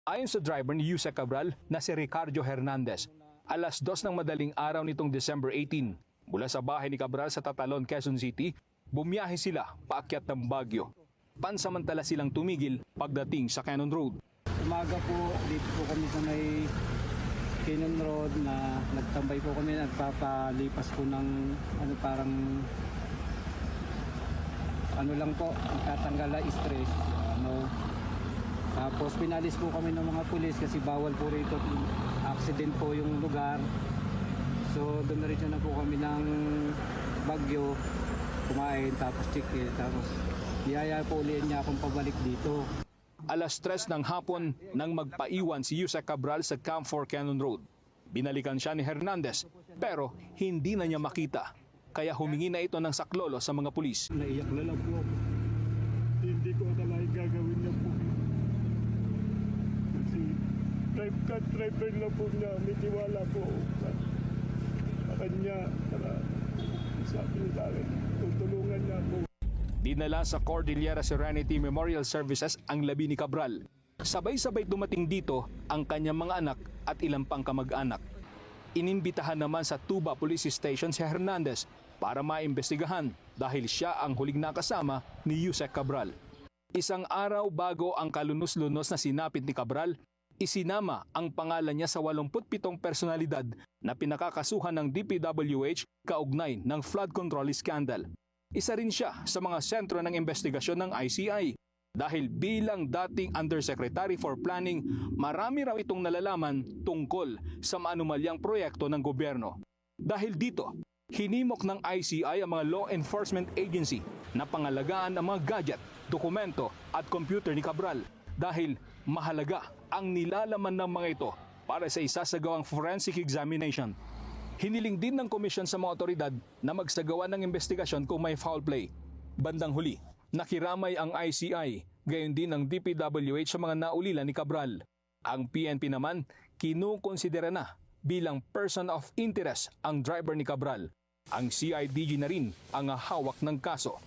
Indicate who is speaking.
Speaker 1: Ayon sa driver ni Yusek Cabral na si Ricardo Hernandez, alas 2 ng madaling araw nitong December 18, mula sa bahay ni Cabral sa Tatalon, Quezon City, bumiyahe sila paakyat ng Baguio. Pansamantala silang tumigil pagdating sa Cannon Road.
Speaker 2: Umaga po, dito po kami sa may Cannon Road na nagtambay po kami, nagpapalipas po ng parang lang po, tatanggal na stress. Tapos pinalis po kami ng mga pulis kasi bawal po rito, accident po yung lugar. So doon na rin na po kami ng Baguio, kumain, tapos check-in, tapos niyaya po ulit niya akong pabalik dito.
Speaker 1: Alas 3 ng hapon nang magpaiwan si Yusek Cabral sa Camp 4 Cannon Road. Binalikan siya ni Hernandez pero hindi na niya makita. Kaya humingi na ito ng saklolo sa mga pulis.
Speaker 2: Naiyak na lang po ako. Hindi ko na gagawin niya po. Kasi driver na po niya. May tiwala po sa kanya. Sabi niya sa akin, tutulungan niya po.
Speaker 1: Dinala sa Cordillera Serenity Memorial Services ang labi ni Cabral. Sabay-sabay dumating dito ang kanyang mga anak at ilang pang kamag-anak. Inimbitahan naman sa Tuba Police Station si Hernandez para maimbestigahan dahil siya ang huling nakasama ni Yusek Cabral. Isang araw bago ang kalunos-lunos na sinapit ni Cabral, isinama ang pangalan niya sa 87 personalidad na pinakakasuhan ng DPWH kaugnay ng flood control scandal. Isa rin siya sa mga sentro ng investigasyon ng ICI dahil bilang dating Undersecretary for Planning, marami raw itong nalalaman tungkol sa maanumalyang proyekto ng gobyerno. Dahil dito, hinimok ng ICI ang mga law enforcement agency na pangalagaan ang mga gadget, dokumento at computer ni Cabral dahil mahalaga ang nilalaman ng mga ito para sa isasagawang forensic examination. Hiniling din ng komisyon sa mga otoridad na magsagawa ng investigasyon kung may foul play. Bandang huli, nakiramay ang ICI, gayon din ng DPWH sa mga naulila ni Cabral. Ang PNP naman, kinukonsidera na bilang person of interest ang driver ni Cabral. Ang CIDG na rin ang hawak ng kaso.